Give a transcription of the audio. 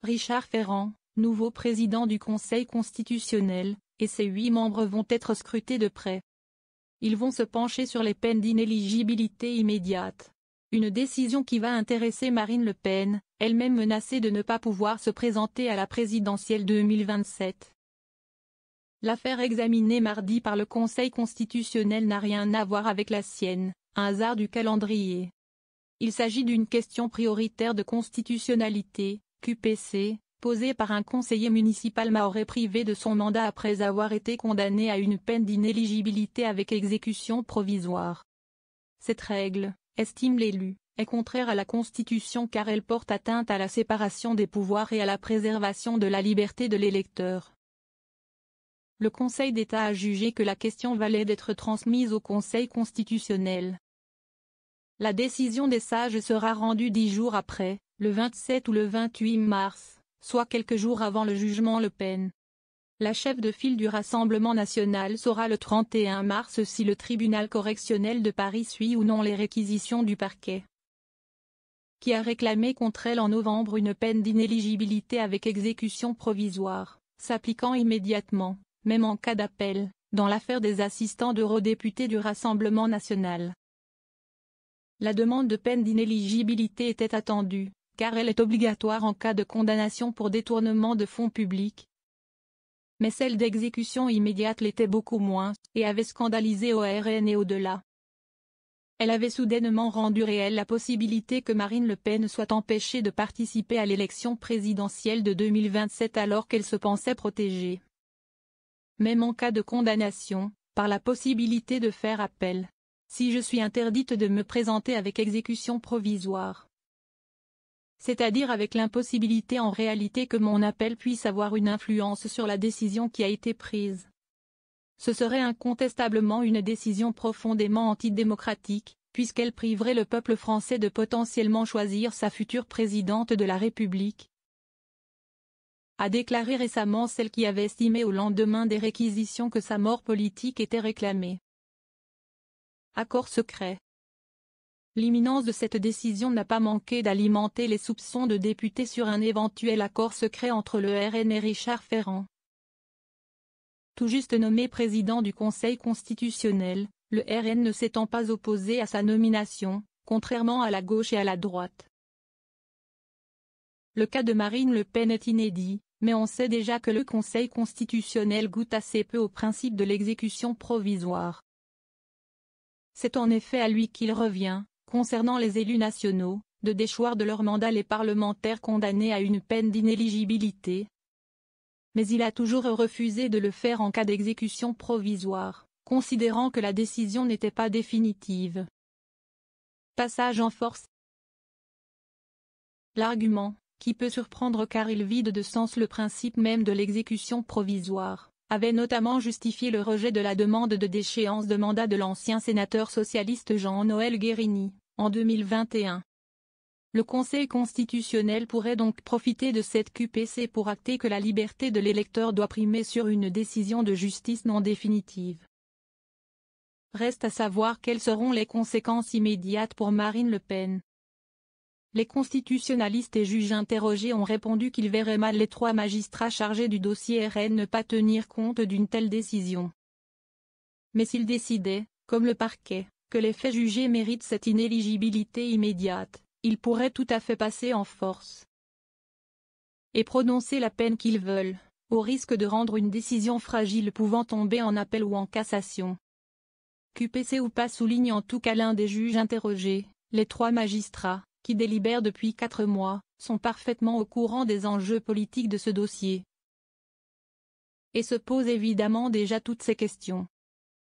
Richard Ferrand, nouveau président du Conseil constitutionnel, et ses 8 membres vont être scrutés de près. Ils vont se pencher sur les peines d'inéligibilité immédiate. Une décision qui va intéresser Marine Le Pen, elle-même menacée de ne pas pouvoir se présenter à la présidentielle 2027. L'affaire examinée mardi par le Conseil constitutionnel n'a rien à voir avec la sienne, un hasard du calendrier. Il s'agit d'une question prioritaire de constitutionnalité, QPC, posée par un conseiller municipal mahorais privé de son mandat après avoir été condamné à une peine d'inéligibilité avec exécution provisoire. Cette règle, estime l'élu, est contraire à la Constitution car elle porte atteinte à la séparation des pouvoirs et à la préservation de la liberté de l'électeur. Le Conseil d'État a jugé que la question valait d'être transmise au Conseil constitutionnel. La décision des sages sera rendue 10 jours après, le 27 ou le 28 mars, soit quelques jours avant le jugement Le Pen. La chef de file du Rassemblement national saura le 31 mars si le tribunal correctionnel de Paris suit ou non les réquisitions du parquet, qui a réclamé contre elle en novembre une peine d'inéligibilité avec exécution provisoire, s'appliquant immédiatement, même en cas d'appel, dans l'affaire des assistants d'eurodéputés du Rassemblement national. La demande de peine d'inéligibilité était attendue, car elle est obligatoire en cas de condamnation pour détournement de fonds publics. Mais celle d'exécution immédiate l'était beaucoup moins, et avait scandalisé au RN et au-delà. Elle avait soudainement rendu réelle la possibilité que Marine Le Pen soit empêchée de participer à l'élection présidentielle de 2027 alors qu'elle se pensait protégée. Même en cas de condamnation, par la possibilité de faire appel. Si je suis interdite de me présenter avec exécution provisoire. C'est-à-dire avec l'impossibilité en réalité que mon appel puisse avoir une influence sur la décision qui a été prise. Ce serait incontestablement une décision profondément antidémocratique, puisqu'elle priverait le peuple français de potentiellement choisir sa future présidente de la République, a déclaré récemment celle qui avait estimé au lendemain des réquisitions que sa mort politique était réclamée. Accord secret. L'imminence de cette décision n'a pas manqué d'alimenter les soupçons de députés sur un éventuel accord secret entre le RN et Richard Ferrand. Tout juste nommé président du Conseil constitutionnel, le RN ne s'étant pas opposé à sa nomination, contrairement à la gauche et à la droite. Le cas de Marine Le Pen est inédit, mais on sait déjà que le Conseil constitutionnel goûte assez peu au principe de l'exécution provisoire. C'est en effet à lui qu'il revient, concernant les élus nationaux, de déchoir de leur mandat les parlementaires condamnés à une peine d'inéligibilité. Mais il a toujours refusé de le faire en cas d'exécution provisoire, considérant que la décision n'était pas définitive. Passage en force. L'argument, qui peut surprendre car il vide de sens le principe même de l'exécution provisoire, avait notamment justifié le rejet de la demande de déchéance de mandat de l'ancien sénateur socialiste Jean-Noël Guérini, en 2021. Le Conseil constitutionnel pourrait donc profiter de cette QPC pour acter que la liberté de l'électeur doit primer sur une décision de justice non définitive. Reste à savoir quelles seront les conséquences immédiates pour Marine Le Pen. Les constitutionnalistes et juges interrogés ont répondu qu'ils verraient mal les 3 magistrats chargés du dossier RN ne pas tenir compte d'une telle décision. Mais s'ils décidaient, comme le parquet, que les faits jugés méritent cette inéligibilité immédiate, ils pourraient tout à fait passer en force et prononcer la peine qu'ils veulent, au risque de rendre une décision fragile pouvant tomber en appel ou en cassation. QPC ou pas, souligne en tout cas l'un des juges interrogés, les 3 magistrats, qui délibèrent depuis 4 mois, sont parfaitement au courant des enjeux politiques de ce dossier. Et se posent évidemment déjà toutes ces questions.